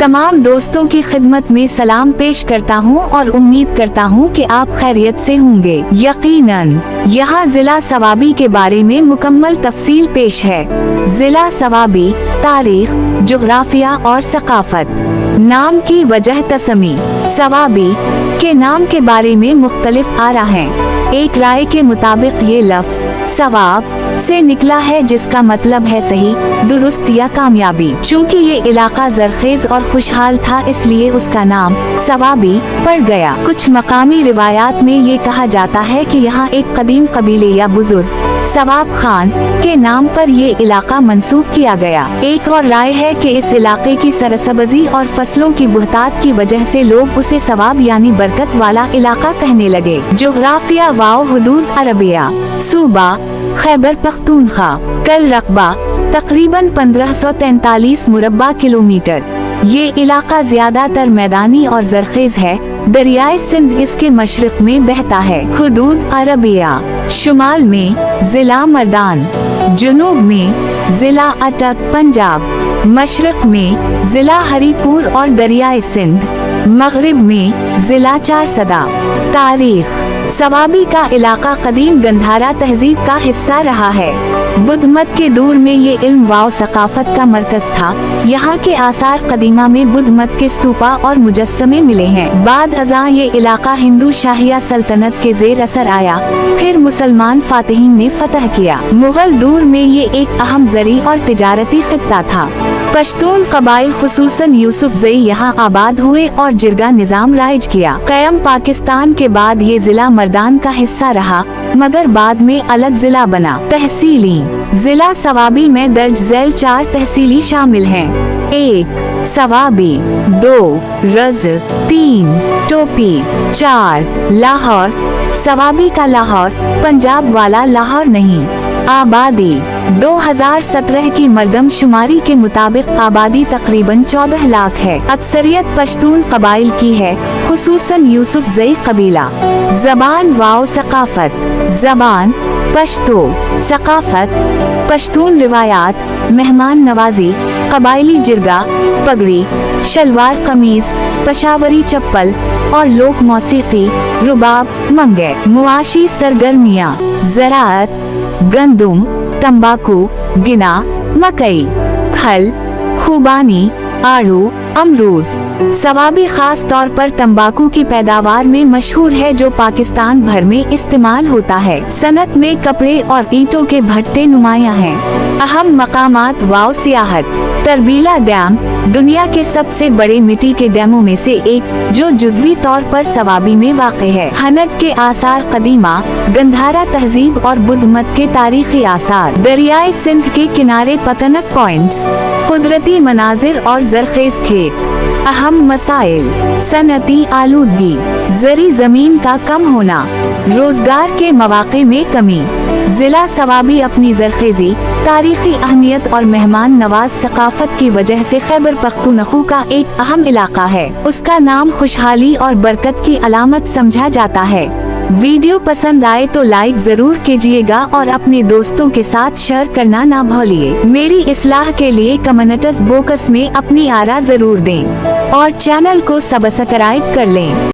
तमाम दोस्तों की खिदमत में सलाम पेश करता हूं और उम्मीद करता हूं कि आप खैरियत से होंगे। यकीनन यहाँ जिला सवाबी के बारे में मुकम्मल तफसील पेश है। जिला सवाबी, तारीख, जोग्राफिया और सकाफत। नाम की वजह तसमी। सवाबी के नाम के बारे में मुख्तलिफ आरा हैं। एक राय के मुताबिक ये लफ्ज सवाब से निकला है, जिसका मतलब है सही, दुरुस्त या कामयाबी। चूँकि ये इलाका जरखेज और खुशहाल था, इसलिए उसका नाम सवाबी पड़ गया। कुछ मकामी रिवायात में ये कहा जाता है कि यहाँ एक कदीम कबीले या बुजुर्ग सवाब खान के नाम पर ये इलाका मंसूब किया गया। एक और राय है कि इस इलाके की सरसब्ज़ी और फसलों की बुहतात की वजह से लोग उसे सवाब यानी बरकत वाला इलाका कहने लगे। जोग्राफिया वाओ हुदूद अरबिया। सूबा खैबर पख्तूनख्वा। कल रकबा तकरीबन 1543 मुरब्बा किलोमीटर। ये इलाका ज्यादातर मैदानी और जरखेज है। दरियाए सिंध इसके मशरिक में बहता है। हुदूद अरबिया। शुमाल में जिला मर्दान, जुनूब में जिला अटक पंजाब, मशरिक में जिला हरीपुर और दरियाए सिंध, मगरिब में जिला चारसदा। तारीख। सवाबी का इलाका कदीम गंधारा तहजीब का हिस्सा रहा है। बुद्ध मत के दौर में ये इल्म व सकाफत का मरकज था। यहाँ के आसार कदीमा में बुद्ध मत के स्तूपा और मुजस्समे मिले हैं। बाद अज़ां ये इलाका हिंदू शाहिया सल्तनत के जेर असर आया, फिर मुसलमान फातिहीन ने फतह किया। मुगल दौर में ये एक अहम ज़री और तिजारती खित्ता था। पश्तून कबाइल खुसूसन यूसुफ जई यहाँ आबाद हुए और जिरगा निज़ाम राइज किया। क़याम पाकिस्तान के बाद ये जिला मर्दान का हिस्सा रहा, मगर बाद में अलग जिला बना। तहसीली जिला सवाबी में दर्ज झैल 4 तहसीली शामिल हैं। 1 सवाबी, 2 रज, 3 टोपी, 4 लाहौर। सवाबी का लाहौर पंजाब वाला लाहौर नहीं। आबादी 2017 की मर्दम शुमारी के मुताबिक आबादी तकरीबन 14 लाख है। अक्सरियत पश्तून कबाइल की है, खुसूसन यूसुफ जई कबीला। ज़बान वाओ सकाफत। ज़बान पश्तो, सकाफत पश्तून रिवायात, मेहमान नवाजी, कबाइली जिरगा, पगड़ी, शलवार कमीज, पशावरी चप्पल और लोक मौसीकी, रुबाब, मंगे। मुआशी सरगर्मियाँ, ज़राअत, गंदुम, तंबाकू, गिना, मकई। फल खुबानी, आड़ू, अमरूद। सवाबी खास तौर पर तंबाकू की पैदावार में मशहूर है, जो पाकिस्तान भर में इस्तेमाल होता है। सनत में कपड़े और ईंटों के भट्टे नुमायां हैं। अहम मकामात वाओ सियाहत। तरबीला डैम दुनिया के सबसे बड़े मिट्टी के डैमों में से एक, जो जुज़वी तौर पर सवाबी में वाक़ है। हनत के आसार कदीमा, गंधारा तहजीब और बुद्ध मत के तारीखी आसार। दरियाए सिंध के किनारे पतनक पॉइंट्स, कुदरती मनाजिर और जरखेज खेत। अहम मसाइल, सनती आलूदगी, ज़री ज़मीन का कम होना, रोजगार के मौक़े में कमी। जिला सवाबी अपनी जरखेजी, तारीखी अहमियत और मेहमान नवाज सकाफत की वजह से खैबर पख्तूनख्वा का एक अहम इलाका है। उसका नाम खुशहाली और बरकत की अलामत समझा जाता है। वीडियो पसंद आए तो लाइक जरूर कीजिएगा और अपने दोस्तों के साथ शेयर करना ना भूलिए। मेरी इस्लाह के लिए कमेंट्स बॉक्स में अपनी आरा जरूर दें और चैनल को सब्सक्राइब कर लें।